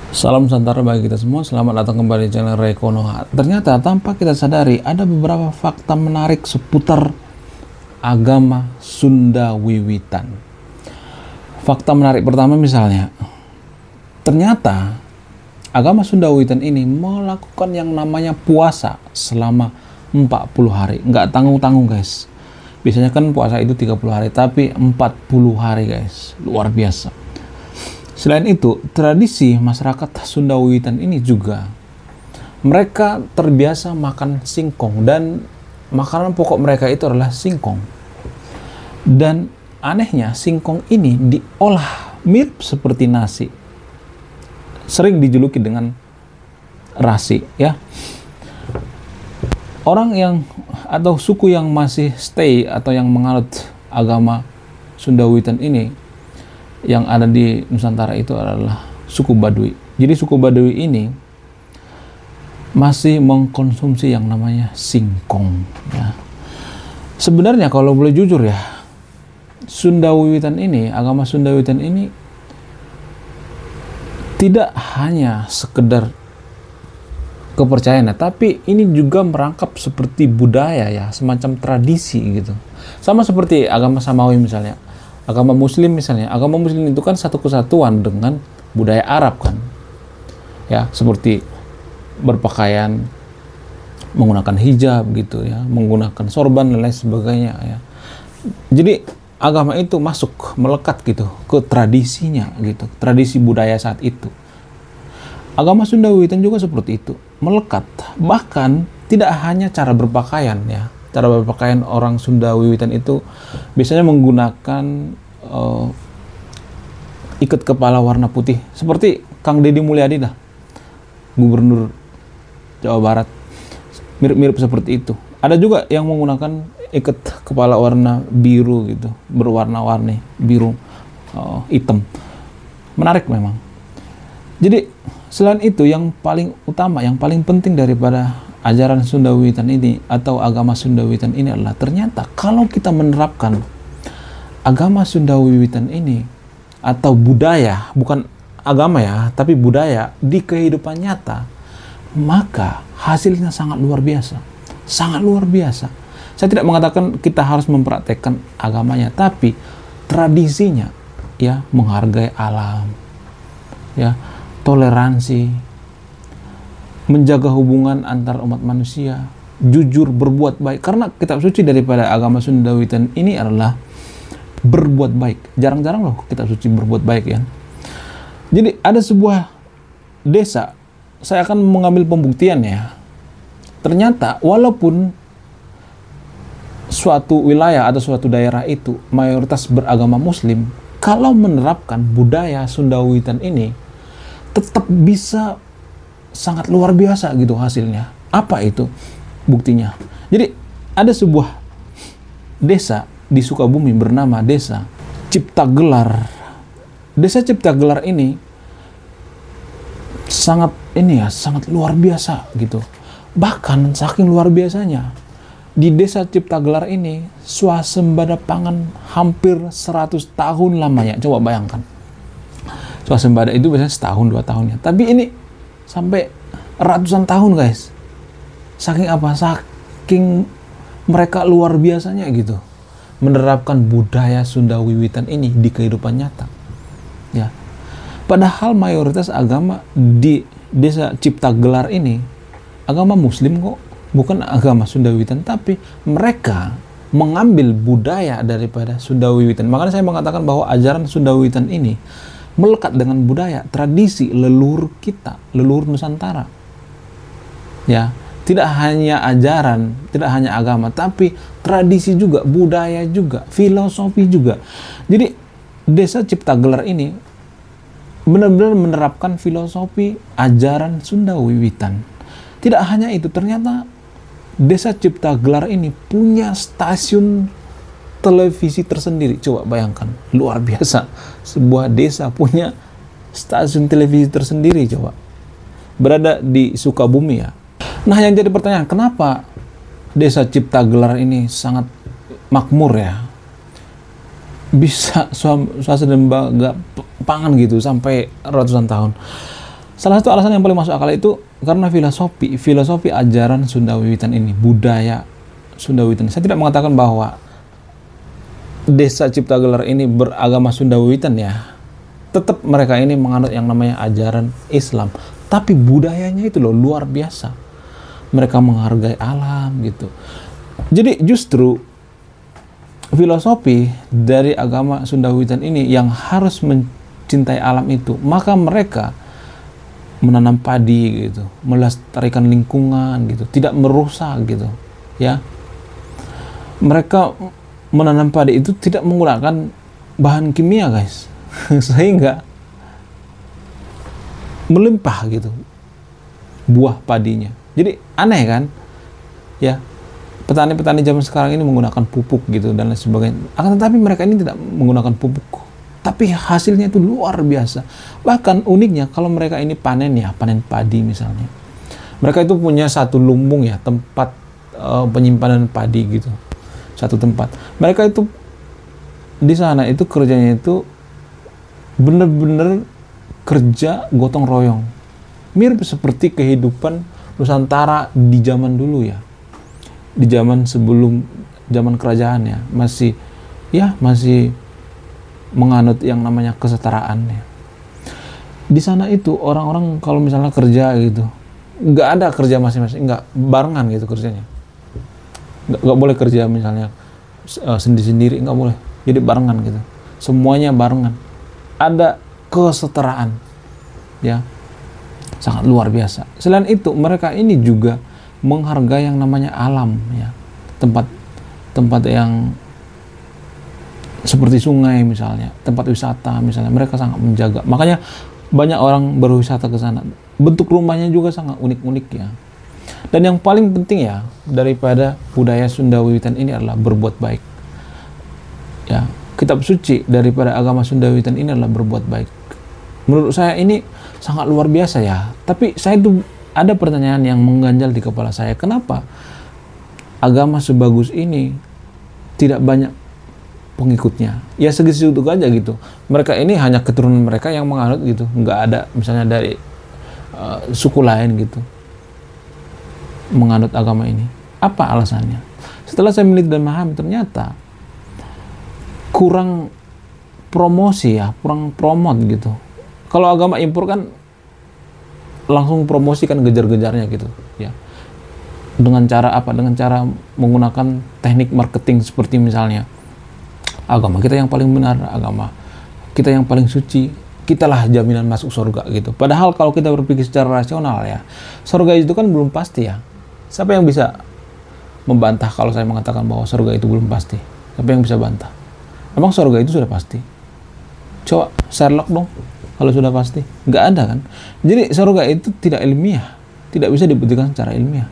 Salam Nusantara bagi kita semua, selamat datang kembali di channel Ray Konoha. Ternyata tanpa kita sadari ada beberapa fakta menarik seputar agama Sunda Wiwitan. Fakta menarik pertama misalnya, ternyata agama Sunda Wiwitan ini melakukan yang namanya puasa selama 40 hari. Nggak tanggung-tanggung guys. Biasanya kan puasa itu 30 hari, tapi 40 hari guys. Luar biasa. Selain itu, tradisi masyarakat Sunda Wiwitan ini juga mereka terbiasa makan singkong dan makanan pokok mereka itu adalah singkong. Dan anehnya singkong ini diolah mirip seperti nasi. Sering dijuluki dengan rasi, ya. Orang yang atau suku yang masih stay atau yang menganut agama Sunda Wiwitan ini yang ada di Nusantara itu adalah suku Baduy. Jadi suku Baduy ini masih mengkonsumsi yang namanya singkong, ya. Sebenarnya kalau boleh jujur ya, Sunda Wiwitan ini, agama Sunda Wiwitan ini tidak hanya sekedar kepercayaan, tapi ini juga merangkap seperti budaya ya, semacam tradisi gitu. Sama seperti agama Samawi misalnya. Agama Muslim misalnya, agama Muslim itu kan satu kesatuan dengan budaya Arab kan, ya, seperti berpakaian, menggunakan hijab gitu ya, menggunakan sorban dan lain sebagainya ya. Jadi agama itu masuk, melekat gitu ke tradisinya gitu, tradisi budaya saat itu. Agama Sunda Wiwitan juga seperti itu, melekat. Bahkan tidak hanya cara berpakaian ya. Cara berpakaian orang Sunda Wiwitan itu biasanya menggunakan ikat kepala warna putih seperti Kang Deddy Mulyadi dah, Gubernur Jawa Barat, mirip-mirip seperti itu. Ada juga yang menggunakan ikat kepala warna biru gitu, berwarna-warni biru, hitam. Menarik memang. Jadi selain itu, yang paling utama, yang paling penting daripada ajaran Sunda Wiwitan ini atau agama Sunda Wiwitan ini adalah ternyata kalau kita menerapkan agama Sunda Wiwitan ini atau budaya, bukan agama ya, tapi budaya di kehidupan nyata, maka hasilnya sangat luar biasa. Sangat luar biasa. Saya tidak mengatakan kita harus mempraktekkan agamanya, tapi tradisinya ya, menghargai alam, ya, toleransi, menjaga hubungan antar umat manusia, jujur, berbuat baik. Karena kitab suci daripada agama Sunda Wiwitan ini adalah berbuat baik. Jarang-jarang loh kitab suci berbuat baik ya. Jadi ada sebuah desa, saya akan mengambil pembuktian ya. Ternyata walaupun suatu wilayah atau suatu daerah itu mayoritas beragama Muslim, kalau menerapkan budaya Sunda Wiwitan ini tetap bisa sangat luar biasa gitu hasilnya. Apa itu buktinya? Jadi ada sebuah desa di Sukabumi bernama Desa Ciptagelar. Desa Ciptagelar ini sangat sangat luar biasa gitu. Bahkan saking luar biasanya, di Desa Ciptagelar ini swasembada pangan hampir 100 tahun lamanya. Coba bayangkan. Swasembada itu biasanya setahun 2 tahunnya, tapi ini sampai ratusan tahun guys. Saking apa? Saking mereka luar biasanya gitu menerapkan budaya Sunda Wiwitan ini di kehidupan nyata, ya. Padahal mayoritas agama di Desa Ciptagelar ini agama Muslim kok, bukan agama Sunda Wiwitan, tapi mereka mengambil budaya daripada Sunda Wiwitan. Makanya saya mengatakan bahwa ajaran Sunda Wiwitan ini melekat dengan budaya, tradisi leluhur kita, leluhur Nusantara. Ya, tidak hanya ajaran, tidak hanya agama, tapi tradisi juga, budaya juga, filosofi juga. Jadi Desa Ciptagelar ini benar-benar menerapkan filosofi ajaran Sunda Wiwitan. Tidak hanya itu, ternyata Desa Ciptagelar ini punya stasiun televisi tersendiri. Coba bayangkan, luar biasa. Sebuah desa punya stasiun televisi tersendiri, coba. Berada di Sukabumi ya. Nah, yang jadi pertanyaan, kenapa Desa Ciptagelar ini sangat makmur ya? Bisa swasembada pangan gitu sampai ratusan tahun. Salah satu alasan yang paling masuk akal itu karena filosofi ajaran Sunda Wiwitan ini, budaya Sunda Wiwitan. Saya tidak mengatakan bahwa desa Ciptagelar ini beragama Sunda Wiwitan ya. Tetap mereka ini menganut yang namanya ajaran Islam. Tapi budayanya itu loh luar biasa. Mereka menghargai alam gitu. Jadi justru filosofi dari agama Sunda Wiwitan ini yang harus mencintai alam itu. Maka mereka menanam padi gitu, melestarikan lingkungan gitu, tidak merusak gitu, ya. Mereka menanam padi itu tidak menggunakan bahan kimia, guys, sehingga melimpah gitu buah padinya. Jadi aneh kan, ya. Petani-petani zaman sekarang ini menggunakan pupuk gitu dan lain sebagainya. Akan tetapi mereka ini tidak menggunakan pupuk. Tapi hasilnya itu luar biasa. Bahkan uniknya kalau mereka ini panen padi misalnya. Mereka itu punya satu lumbung ya, tempat penyimpanan padi gitu. Satu tempat. Mereka itu di sana itu kerjanya itu benar-benar kerja gotong royong. Mirip seperti kehidupan Nusantara di zaman dulu ya. Di zaman sebelum zaman kerajaan ya, masih menganut yang namanya kesetaraan ya. Di sana itu orang-orang kalau misalnya kerja gitu, nggak ada kerja masing-masing, nggak barengan gitu kerjanya. Nggak boleh kerja misalnya sendiri-sendiri, nggak boleh. Jadi barengan gitu. Semuanya barengan. Ada kesetaraan, ya, sangat luar biasa. Selain itu mereka ini juga menghargai yang namanya alam ya, tempat yang seperti sungai misalnya, tempat wisata misalnya, mereka sangat menjaga. Makanya banyak orang berwisata ke sana. Bentuk rumahnya juga sangat unik-unik ya. Dan yang paling penting ya daripada budaya Sunda Wiwitan ini adalah berbuat baik. Ya, kitab suci daripada agama Sunda Wiwitan ini adalah berbuat baik. Menurut saya ini sangat luar biasa ya. Tapi saya tuh ada pertanyaan yang mengganjal di kepala saya. Kenapa agama sebagus ini tidak banyak pengikutnya? Ya segitu aja gitu. Mereka ini hanya keturunan mereka yang menganut gitu. Nggak ada misalnya dari suku lain gitu menganut agama ini. Apa alasannya? Setelah saya meneliti dan memahami, ternyata kurang promosi ya, kurang promote gitu. Kalau agama impor kan langsung promosi kan gejar-gejarnya gitu ya. Dengan cara apa? Dengan cara menggunakan teknik marketing seperti misalnya agama kita yang paling benar, agama kita yang paling suci, kitalah jaminan masuk surga gitu. Padahal kalau kita berpikir secara rasional ya, surga itu kan belum pasti ya. Siapa yang bisa membantah kalau saya mengatakan bahwa surga itu belum pasti? Siapa yang bisa bantah? Emang surga itu sudah pasti? Coba Sherlock dong, kalau sudah pasti. Nggak ada kan? Jadi surga itu tidak ilmiah, tidak bisa dibuktikan secara ilmiah.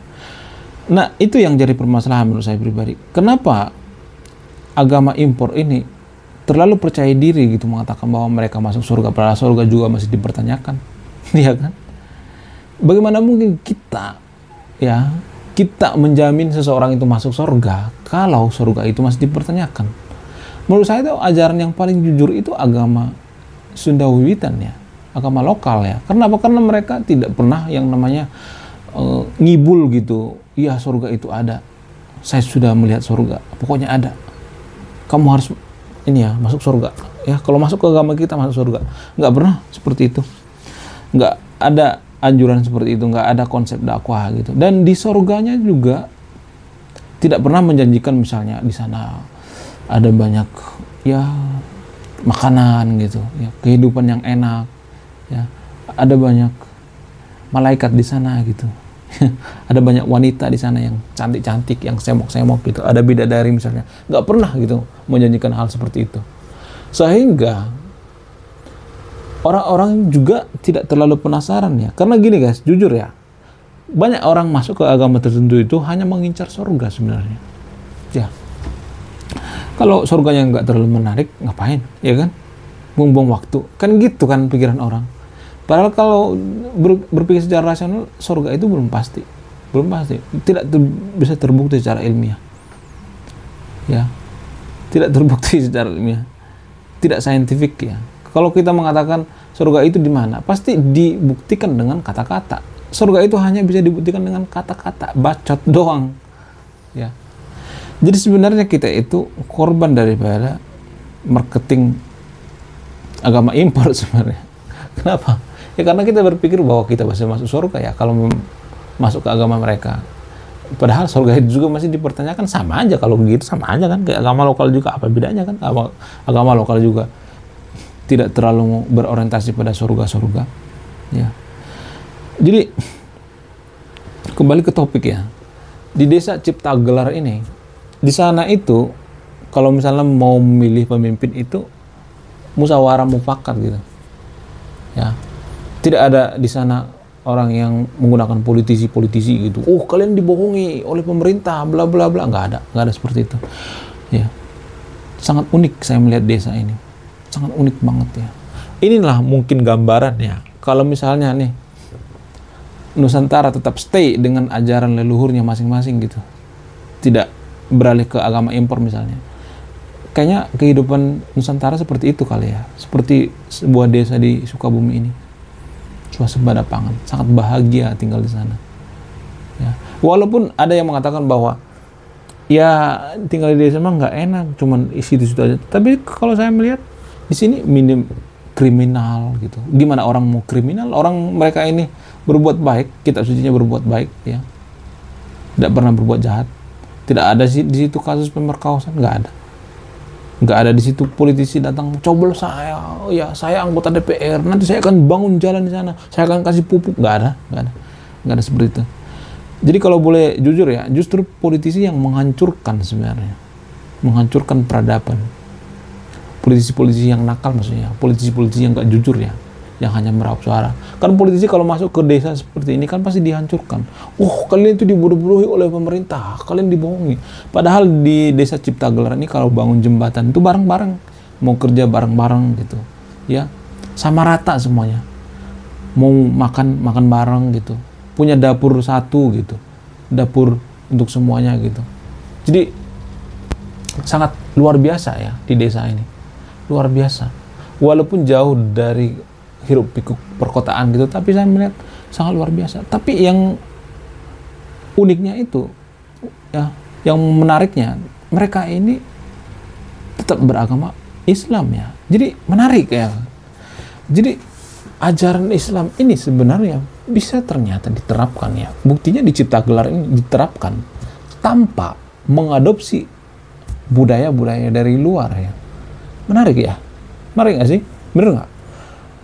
Nah, itu yang jadi permasalahan menurut saya pribadi. Kenapa agama impor ini terlalu percaya diri gitu mengatakan bahwa mereka masuk surga, padahal surga juga masih dipertanyakan. Iya kan? Bagaimana mungkin kita menjamin seseorang itu masuk surga kalau surga itu masih dipertanyakan? Menurut saya itu ajaran yang paling jujur itu agama Sunda Wiwitan ya, agama lokal ya. Kenapa? Karena mereka tidak pernah yang namanya ngibul gitu. Iya, surga itu ada. Saya sudah melihat surga. Pokoknya ada. Kamu harus ini ya, masuk surga. Ya, kalau masuk ke agama kita masuk surga. Nggak pernah seperti itu. Nggak ada anjuran seperti itu. Nggak ada konsep dakwah gitu. Dan di surganya juga tidak pernah menjanjikan misalnya di sana ada banyak ya makanan gitu, ya, kehidupan yang enak, ya, ada banyak malaikat di sana gitu. Ada banyak wanita di sana yang cantik-cantik, yang semok-semok gitu. Ada bidadari misalnya. Nggak pernah gitu menjanjikan hal seperti itu. Sehingga orang-orang juga tidak terlalu penasaran ya. Karena gini guys, jujur ya. Banyak orang masuk ke agama tertentu itu hanya mengincar surga sebenarnya. Ya. Kalau surganya nggak terlalu menarik, ngapain? Ya kan? Buang-buang waktu. Kan gitu kan pikiran orang. Padahal kalau berpikir secara rasional, surga itu belum pasti. Belum pasti. Tidak bisa terbukti secara ilmiah. Ya. Tidak terbukti secara ilmiah. Tidak saintifik ya. Kalau kita mengatakan surga itu di mana, pasti dibuktikan dengan kata-kata. Surga itu hanya bisa dibuktikan dengan kata-kata, bacot doang. Ya. Jadi sebenarnya kita itu korban daripada marketing agama impor sebenarnya. Kenapa? Ya karena kita berpikir bahwa kita bisa masuk surga ya kalau masuk ke agama mereka. Padahal surga itu juga masih dipertanyakan, sama aja kalau begitu, sama aja kan, kayak agama lokal juga, apa bedanya kan? Agama lokal juga tidak terlalu berorientasi pada surga-surga. Ya. Jadi kembali ke topik ya. Di desa Cipta Gelar ini, di sana itu kalau misalnya mau memilih pemimpin itu musyawarah mufakat gitu. Ya. Tidak ada di sana orang yang menggunakan politisi-politisi gitu. Oh, kalian dibohongi oleh pemerintah, bla bla bla. Nggak ada seperti itu. Ya. Sangat unik saya melihat desa ini. Sangat unik banget ya. Inilah mungkin gambaran ya. Kalau misalnya nih Nusantara tetap stay dengan ajaran leluhurnya masing-masing gitu. Tidak beralih ke agama impor misalnya. Kayaknya kehidupan Nusantara seperti itu kali ya. Seperti sebuah desa di Sukabumi ini. Swasembada pangan, sangat bahagia tinggal di sana. Ya. Walaupun ada yang mengatakan bahwa ya tinggal di desa mah nggak enak, cuman situ-situ aja. Tapi kalau saya melihat di sini minim kriminal gitu. Gimana orang mau kriminal? Orang mereka ini berbuat baik, kitab sucinya berbuat baik, ya. Tidak pernah berbuat jahat. Tidak ada di situ kasus pemerkosaan, nggak ada. Nggak ada di situ politisi datang, coblos saya, ya saya anggota DPR, nanti saya akan bangun jalan di sana, saya akan kasih pupuk. Nggak ada seperti itu. Jadi kalau boleh jujur ya, justru politisi yang menghancurkan sebenarnya, menghancurkan peradaban. Politisi-politisi yang nakal maksudnya, politisi-politisi yang nggak jujur ya, yang hanya meraup suara. Kan politisi kalau masuk ke desa seperti ini kan pasti dihancurkan. Oh, kalian itu dibodoh-bodohi oleh pemerintah, kalian dibohongi. Padahal di desa Cipta Gelar ini kalau bangun jembatan itu bareng-bareng, mau kerja bareng-bareng gitu, ya, sama rata semuanya. Mau makan bareng gitu, punya dapur satu gitu, dapur untuk semuanya gitu. Jadi sangat luar biasa ya di desa ini, luar biasa. Walaupun jauh dari hiruk pikuk perkotaan gitu, tapi saya melihat sangat luar biasa. Tapi yang uniknya itu ya, yang menariknya mereka ini tetap beragama Islam ya. Jadi menarik ya. Jadi ajaran Islam ini sebenarnya bisa ternyata diterapkan ya. Buktinya di Cipta Gelar ini diterapkan tanpa mengadopsi budaya-budaya dari luar ya. Menarik ya. Menarik nggak sih? Bener nggak?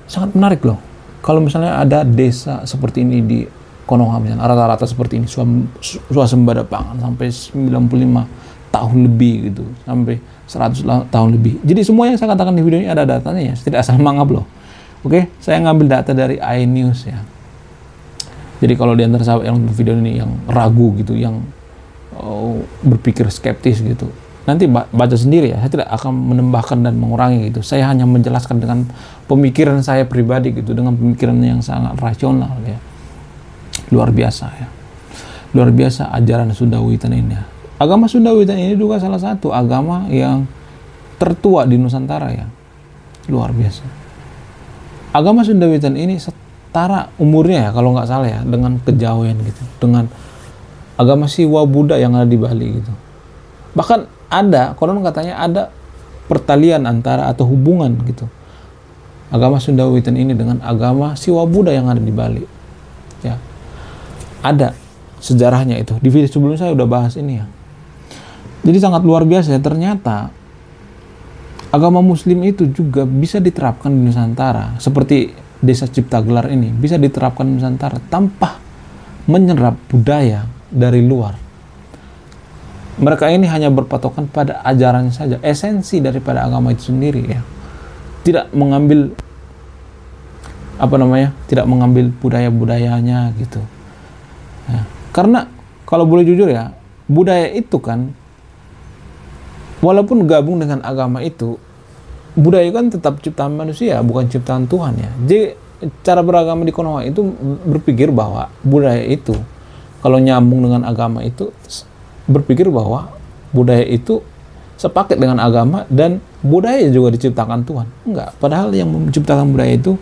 Sangat menarik loh. Kalau misalnya ada desa seperti ini di Konoha misalnya, rata-rata seperti ini, swasembada pangan sampai 95 tahun lebih gitu, sampai 100 tahun lebih. Jadi semua yang saya katakan di video ini ada datanya ya, tidak asal mangap loh. Oke, saya ngambil data dari iNews ya. Jadi kalau di antara sahabat yang nonton video ini yang ragu gitu, yang berpikir skeptis gitu, nanti baca sendiri ya, saya tidak akan menambahkan dan mengurangi gitu. Saya hanya menjelaskan dengan pemikiran saya pribadi gitu, dengan pemikiran yang sangat rasional ya. Luar biasa ya. Luar biasa ajaran Sunda Wiwitan ini ya. Agama Sunda Wiwitan ini juga salah satu agama yang tertua di Nusantara ya. Luar biasa. Agama Sunda Wiwitan ini setara umurnya ya kalau nggak salah ya dengan Kejawen gitu, dengan agama Siwa Buddha yang ada di Bali gitu. Bahkan ada, konon katanya ada pertalian antara atau hubungan gitu agama Sunda Wiwitan ini dengan agama Siwa Buddha yang ada di Bali ya. Ada sejarahnya itu. Di video sebelumnya saya udah bahas ini ya. Jadi sangat luar biasa ya, ternyata agama Muslim itu juga bisa diterapkan di Nusantara. Seperti desa Cipta Gelar ini bisa diterapkan di Nusantara tanpa menyerap budaya dari luar. Mereka ini hanya berpatokan pada ajarannya saja, esensi daripada agama itu sendiri ya. Tidak mengambil tidak mengambil budaya-budayanya gitu. Ya. Karena kalau boleh jujur ya, budaya itu kan walaupun gabung dengan agama itu, budaya kan tetap ciptaan manusia, bukan ciptaan Tuhan ya. Jadi cara beragama di Konoha itu berpikir bahwa budaya itu kalau nyambung dengan agama itu, berpikir bahwa budaya itu sepaket dengan agama dan budaya juga diciptakan Tuhan. Enggak, padahal yang menciptakan budaya itu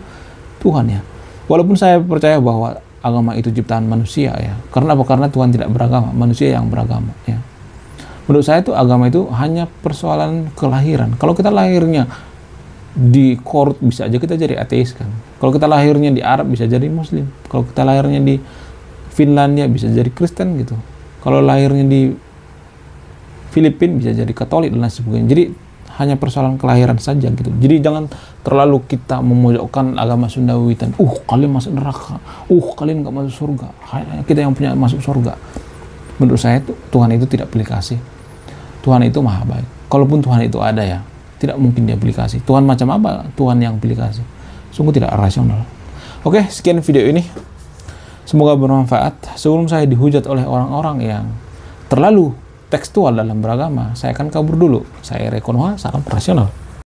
Tuhan ya. Walaupun saya percaya bahwa agama itu ciptaan manusia ya. Karena apa? Karena Tuhan tidak beragama, manusia yang beragama ya. Menurut saya itu agama itu hanya persoalan kelahiran. Kalau kita lahirnya di Korut bisa aja kita jadi ateis kan. Kalau kita lahirnya di Arab bisa jadi Muslim. Kalau kita lahirnya di Finlandia bisa jadi Kristen gitu. Kalau lahirnya di Filipina bisa jadi Katolik dan lain sebagainya. Jadi hanya persoalan kelahiran saja gitu. Jadi jangan terlalu kita memojokkan agama Sundawitan. Kalian masuk neraka. Kalian nggak masuk surga. Hanya kita yang punya masuk surga. Menurut saya Tuhan itu tidak pilih kasih. Tuhan itu maha baik. Kalaupun Tuhan itu ada ya, tidak mungkin dia pilih kasih. Tuhan macam apa? Tuhan yang pilih kasih. Sungguh tidak rasional. Oke, sekian video ini. Semoga bermanfaat. Sebelum saya dihujat oleh orang-orang yang terlalu tekstual dalam beragama, saya akan kabur dulu. Saya Rekonoha, salam rasional.